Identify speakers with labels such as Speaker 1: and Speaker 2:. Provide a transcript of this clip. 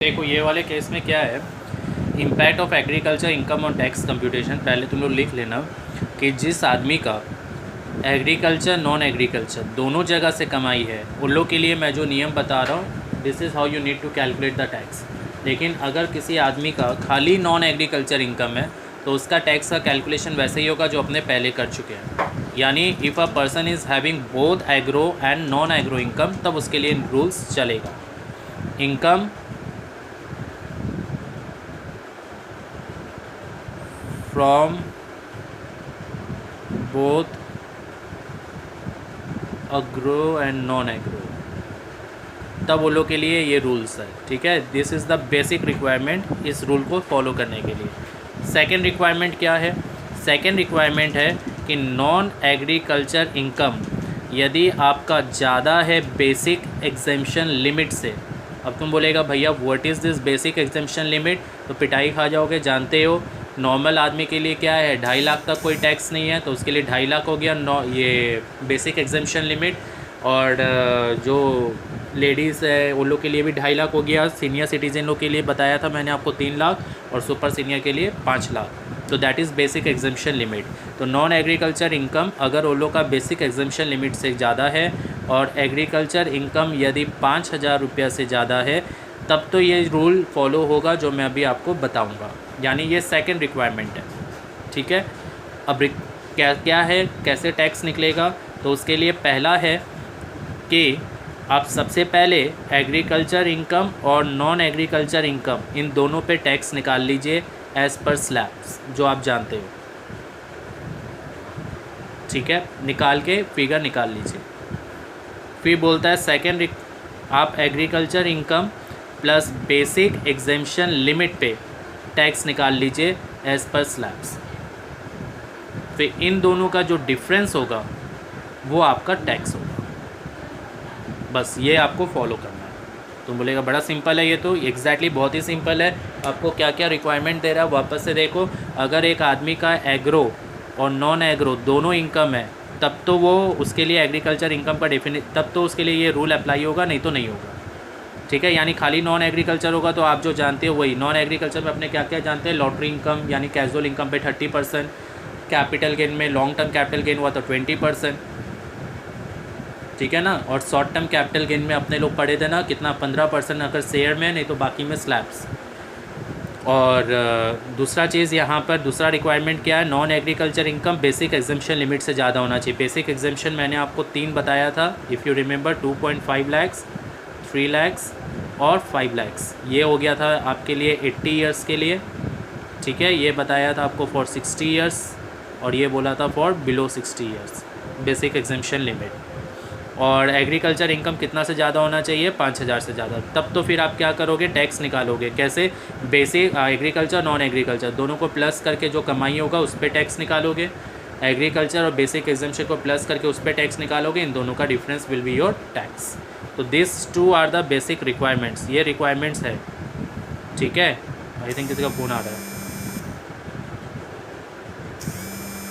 Speaker 1: देखो ये वाले केस में क्या है, impact of agriculture income on tax computation. पहले तुम लोग लिख लेना कि जिस आदमी का एग्रीकल्चर नॉन एग्रीकल्चर दोनों जगह से कमाई है उन लोग के लिए मैं जो नियम बता रहा हूँ, this is how you need to calculate the tax. लेकिन अगर किसी आदमी का खाली नॉन एग्रीकल्चर इनकम है तो उसका टैक्स का कैलकुलेशन वैसे ही होगा जो अपने पहले कर चुके हैं। यानी if a person is having both agro and non agro income, तब उसके लिए रूल्स चलेगा। Income from both agro and non agro, तब वो लोग के लिए ये रूल्स है। ठीक है, this is the basic requirement इस रूल को फॉलो करने के लिए। सेकंड रिक्वायरमेंट क्या है? सेकंड रिक्वायरमेंट है कि नॉन एग्रीकल्चर इनकम यदि आपका ज़्यादा है बेसिक एग्जेम्पशन लिमिट से। अब तुम बोलेगा भैया what is this basic exemption limit, तो पिटाई खा जाओगे। जानते हो नॉर्मल आदमी के लिए क्या है, 2.5 लाख तक कोई टैक्स नहीं है, तो उसके लिए 2.5 लाख हो गया ये बेसिक एग्जेम्पशन लिमिट। और जो लेडीज़ है उन लोग के लिए भी 2.5 लाख हो गया। सीनियर सिटीजन लोग के लिए बताया था मैंने आपको 3 लाख, और सुपर सीनियर के लिए 5 लाख। तो that is basic exemption limit. तो नॉन एग्रीकल्चर इनकम अगर उन लोग का बेसिक एग्जेम्पशन लिमिट से ज़्यादा है और एग्रीकल्चर इनकम यदि 5,000 रुपया से ज़्यादा है, तब तो ये रूल फॉलो होगा जो मैं अभी आपको बताऊंगा। यानी ये सेकंड रिक्वायरमेंट है। ठीक है, अब क्या है, कैसे टैक्स निकलेगा? तो उसके लिए पहला है कि आप सबसे पहले एग्रीकल्चर इनकम और नॉन एग्रीकल्चर इनकम इन दोनों पे टैक्स निकाल लीजिए एज़ पर स्लैब्स, जो आप जानते हो। ठीक है, निकाल के फिगर निकाल लीजिए। फिर बोलता है सेकंड, आप agriculture income plus basic exemption limit पे टैक्स निकाल लीजिए एज़ पर स्लैब्स। फिर इन दोनों का जो डिफरेंस होगा वो आपका टैक्स होगा। बस ये आपको फॉलो करना है। तुम बोलेगा बड़ा सिंपल है ये, तो एग्जैक्टली बहुत ही सिंपल है। आपको क्या क्या रिक्वायरमेंट दे रहा है वापस से देखो। अगर एक आदमी का एग्रो और नॉन एग्रो दोनों इनकम है, तब तो वो उसके लिए एग्रीकल्चर इनकम का तब तो उसके लिए ये रूल अप्लाई होगा, नहीं तो नहीं होगा। ठीक है, यानी खाली नॉन एग्रीकल्चर होगा तो आप जो जानते हो वही। नॉन एग्रीकल्चर में अपने क्या क्या जानते हैं, लॉटरी इनकम यानी कैजुअल इनकम पे 30%, कैपिटल गेन में लॉन्ग टर्म कैपिटल गेन हुआ तो 20%। ठीक है ना, और शॉर्ट टर्म कैपिटल गेन में अपने लोग पढ़े थे ना कितना, 15% अगर शेयर में, नहीं तो बाकी में स्लैब्स। और दूसरा चीज़ यहाँ पर दूसरा रिक्वायरमेंट क्या है, non agriculture income basic exemption limit से ज़्यादा होना चाहिए। बेसिक एग्जेम्पशन मैंने आपको 3 बताया था, if you remember, 2.5 lakhs, 3 lakhs और 5 लाख्स। ये हो गया था आपके लिए 80 ईयर्स के लिए। ठीक है, ये बताया था आपको फॉर 60 ईयर्स, और ये बोला था for below 60 years basic exemption limit. और एग्रीकल्चर इनकम कितना से ज़्यादा होना चाहिए, 5,000 से ज़्यादा। तब तो फिर आप क्या करोगे, टैक्स निकालोगे। कैसे? बेसिक एग्रीकल्चर नॉन एग्रीकल्चर दोनों को प्लस करके जो कमाई होगा उस पर टैक्स निकालोगे। एग्रीकल्चर और बेसिक एग्जेम्पशन को प्लस करके उस पर टैक्स निकालोगे। इन दोनों का difference will be your tax. तो this 2 are the basic requirements, ये रिक्वायरमेंट्स है। ठीक है, आई थिंक किसी का फ़ोन आ रहा है।